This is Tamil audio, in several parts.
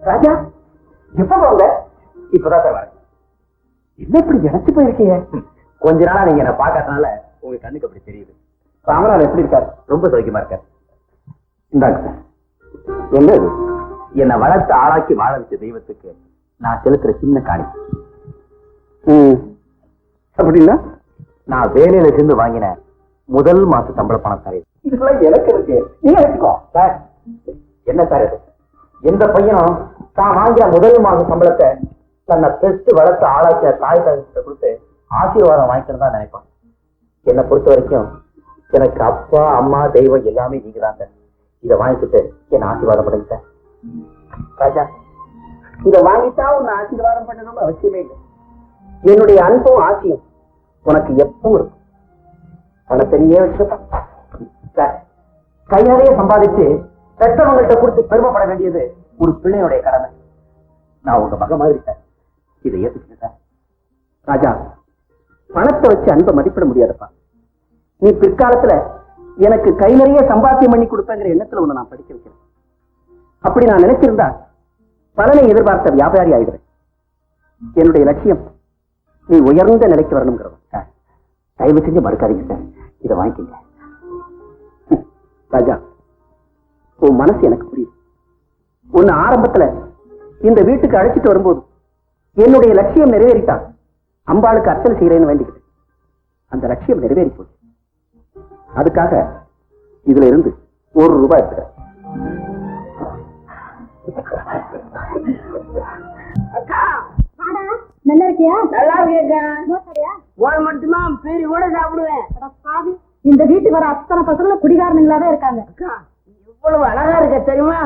ராஜா எப்ப போங்க? இப்பதான் சார் வரேன். என்ன இப்படி இணைச்சு போயிருக்கீங்க? கொஞ்ச நாளா நீங்க என்ன பாக்காதனால உங்க கண்ணுக்கு அப்படி தெரியுது. ராமநாதன் எப்படி இருக்காரு? ரொம்ப சௌக்கியமா இருக்காரு. இந்தாங்க சார். என்ன இது? என்னை வளர்த்து ஆளாக்கி வாழ வச்ச தெய்வத்துக்கு நான் செலுத்துற சின்ன காணி. அப்படின்னா நான் வேலையில சேர்ந்து வாங்கின முதல் மாச சம்பள பணம் சார். இதெல்லாம் எனக்கு இருக்கு, நீங்க வச்சுக்கோ சார். என்ன சார் இது? எந்த பையனும் தான் வாங்கிய முதல் மாச சம்பளத்தை தன்னை பெஸ்ட் வளர்த்து ஆளாக்கிய தாய் தகவல்கிட்ட கொடுத்து ஆசீர்வாதம் வாங்கிக்கணும் தான் நினைப்பான். என்னை பொறுத்த வரைக்கும் எனக்கு அப்பா அம்மா தெய்வம் எல்லாமே நீங்க தான் சார். இதை வாங்கிக்கிட்டு என்ன ஆசீர்வாதம் பண்ணுங்க சார். ராஜா, இதை வாங்கிட்டா உன்னை ஆசீர்வாதம் பண்ணணும்னு அவசியமே இல்லை. என்னுடைய அன்பும் ஆசையும் உனக்கு எப்பவும் இருக்கும். பணத்தனியே வச்சுப்பா சார். கையாலேயே சம்பாதிச்சு பெற்றவங்கள்ட்ட கொடுத்து பெருமைப்பட வேண்டியது ஒரு பிள்ளையுடைய கடமை. நான் உங்க மக மாதிரி சார். இதை ஏத்துக்கங்க சார். ராஜா, பணத்தை வச்சு அன்பை மதிப்பிட முடியாதுப்பா. நீ பிற்காலத்துல எனக்கு கை நிறைய சம்பாத்தியம் பண்ணி கொடுப்பேங்கிற எண்ணத்துல உன்னை நான் படிக்க வைக்கிறேன். அப்படி நான் நினைச்சிருந்தா பலனை எதிர்பார்த்த வியாபாரி ஆயிடுறேன். என்னுடைய லட்சியம் நீ உயர்ந்த நிலைக்கு வரணுங்கிறோம் சார். தயவு செஞ்சு மறுக்காதீங்க சார். இதை வாங்கிக்கங்க. ராஜா, உன் மனசு எனக்கு புரியுது. உன்னை ஆரம்பத்துல இந்த வீட்டுக்கு அழைச்சிட்டு வரும்போது என்னுடைய லட்சியம் நிறைவேறிட்டா அம்பாளுக்கு அர்ச்சனை செய்யறேன்னு வேண்டிக்கிட்டு அந்த லட்சியம் நிறைவேறி போச்சு. அதுக்காக இதுல இருந்து ₹1 எடுத்துக்க. நல்லா இருக்கியா? நல்லா இருக்கேக்கா. மட்டுமா பேரி கூட சாப்பிடுவேன். இந்த வீட்டுக்கு வர அத்தனை பசங்களும் குடிகாரனுங்களாவே இருக்காங்க. அக்கா, இவ்வளவு அழகா இருக்க தெரியுமா?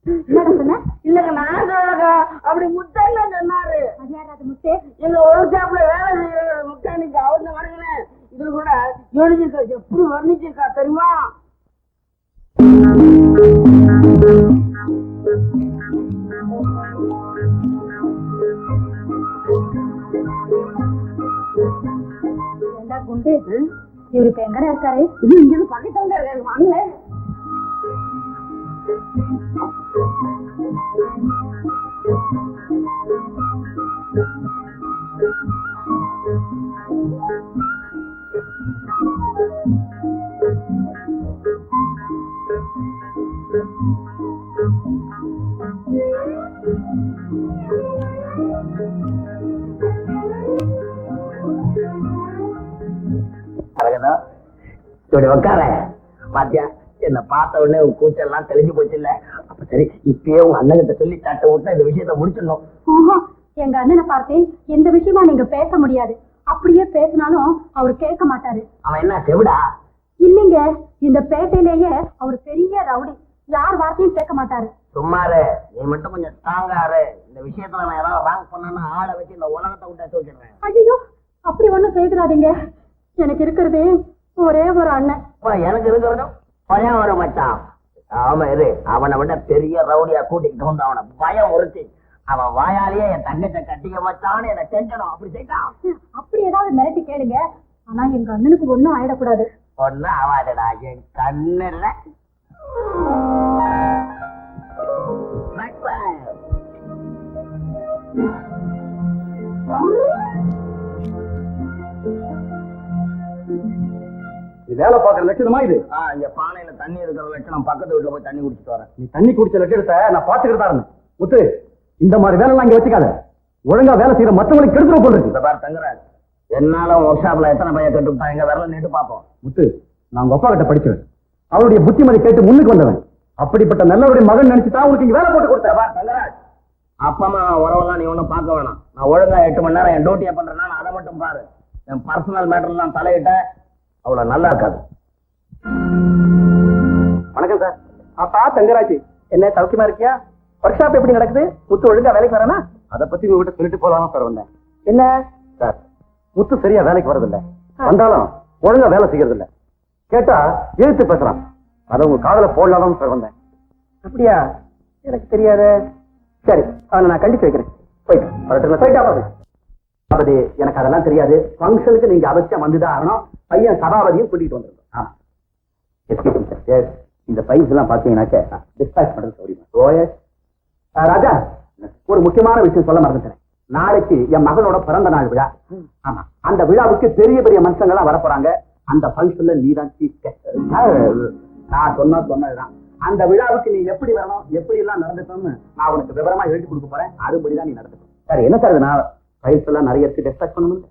என்னடா சொன்ன? இல்லங்க, நான் சொல்லக்கா. அப்படி முத்தண்ணா சொன்னாரு. அது யாரு அது முத்தே? எங்க ஒர்க் ஷாப்ல வேலை செய்யற முத்தானிக்கு அவங்க வரங்களேன். இதுல கூட யோனிச்சிருக்கா, எப்படி வர்ணிச்சிருக்கா தெரியுமா? குண்டு, இவரு இப்ப எங்கடா இருக்காரு? இது இங்க பக்கத்துல இருக்காரு. வாங்கல. உட்கார பாத்தியா, என்ன பார்த்த உடனே உன் கூச்செல்லாம் தெளிஞ்சு போச்சு இல்ல? அப்ப சரி, இப்பயே உங்க அண்ணன் கிட்ட சொல்லி தட்ட விட்டு இந்த விஷயத்த முடிச்சிடணும். எங்க அண்ணனை பார்த்தேன், எந்த விஷயமா நீங்க பேச முடியாது. அப்படியே பேசினாலும் அவரு கேட்க மாட்டாரு. அவன் என்ன செவிடா? இல்லைங்க, இந்த பேட்டையிலேயே அவர் பெரிய ரவுடி. யார் வார்த்தையும் கேட்க மாட்டாரு. சும்மாரு, நீ மட்டும் கொஞ்சம் ஸ்ட்ராங்காரு. இந்த விஷயத்துல நான் ஏதாவது ராங் பண்ணா ஆளை வச்சு இந்த உலகத்தை விட்டு தூக்கிடுறேன். ஐயோ, அப்படி ஒண்ணும் செய்துடாதீங்க. எனக்கு இருக்கிறது ஒரே ஒரு அண்ணன். எனக்கு இருக்கிறதும் பயம் வரும் மச்சான். ஆமா, இது அவனை விட பெரிய ரவுடியா கூட்டிக்கிட்டு வந்து அவனை பயம் உறுத்தி அவன் வாயாலேயே என் தங்கத்தை கட்டிக்க வச்சான்னு என்ன செஞ்சணும். அப்படி செய்தான். அப்படி ஏதாவது மிரட்டி கேளுங்க. ஆனா எங்க அண்ணனுக்கு ஒண்ணும் ஆயிடக்கூடாது. ஒன்னும் ஆவாதடா, என் கண்ணுல. வேலை பாக்குற லட்சணமா இது? இங்க பானையில தண்ணி இருக்கிற லட்சணம். பக்கத்து வீட்டுல போய் தண்ணி குடிச்சிட்டு வரேன். நீ தண்ணி குடிச்ச லட்சணத்தை நான் பாத்துக்கிட்டு இருந்தேன். முத்து, இந்த மாதிரி வேலை இங்க வச்சுக்காத. ஒழுங்கா வேலை செய்யற மத்தவங்களுக்கு கெடுத்துட போடுறது. இந்த பாரு தங்குறாரு, என்னால ஒர்க் ஷாப்ல எத்தனை பையன் கட்டுவிட்டான். எங்க வரல நேட்டு பாப்போம். முத்து, நான் உங்க அப்பா கிட்ட படிச்சவன். அவருடைய புத்திமதி கேட்டு முன்னுக்கு வந்தவன். அப்படிப்பட்ட நல்லவருடைய மகன் நினைச்சுதான் உனக்கு இங்க வேலை போட்டு கொடுத்த. பாரு தங்குறாரு, அப்பா அம்மா உறவெல்லாம் நீ ஒன்னும் பார்க்க வேணாம். நான் ஒழுங்கா 8 மணி நேரம் என் டியூட்டியை பண்றேன்னா அதை மட்டும் பாரு. என் பர்சனல் மேட்டர்லாம் தலையிட்ட அவ்வளவு நல்லா இருக்காது. வணக்கம் சார். அப்பா தங்கராஜ், என்ன சௌக்கியமா இருக்கியா? ஒர்க் ஷாப் எப்படி நடக்குது? முத்து ஒழுங்கா வேலைக்கு வரானா? அதை பத்தி உங்ககிட்ட சொல்லிட்டு போலாம் சார் வந்தேன். என்ன சார், முத்து சரியா வேலைக்கு வரதில்லை. வந்தாலும் ஒழுங்கா வேலை செய்யறது இல்ல. கேட்டா எழுத்து பேசுறான். அதை உங்க காதல போடலாம் சார் வந்தேன். அப்படியா? எனக்கு தெரியாது. சரி, அவனை நான் கண்டிச்சு வைக்கிறேன். போயிட்டு எனக்கு அதெல்லாம் தெரியாது. பங்கனுக்கு நீங்க அவசியம் வந்துதான் ஆகணும். பையன் சபாபதியும் கூட்டிட்டு வந்துருக்கோம். இந்த பைல்ஸ் எல்லாம் பாத்தீங்கன்னாக்க டிஸ்பேச் பண்றது சௌரியமா. ராஜா, ஒரு முக்கியமான விஷயம் சொல்ல மறந்துட்டேன். நாளைக்கு என் மகளோட பிறந்த நாள் விழா. ஆமா, அந்த விழாவுக்கு பெரிய பெரிய மனுஷங்க எல்லாம் வரப்போறாங்க. அந்த ஃபங்க்ஷன்ல நீதான் சீஃப் கெஸ்ட். நான் சொன்னதுதான். அந்த விழாவுக்கு நீ எப்படி வரணும், எப்படி எல்லாம் நடந்துக்கணும்னு நான் உனக்கு விவரமா எழுதி கொடுக்க போறேன். அதுபடிதான் நீ நடந்துக்கணும். சரி, என்ன சார், நான் ஃபைல்ஸ் எல்லாம் நிறைய டெஸ்ட் பண்ணணும்.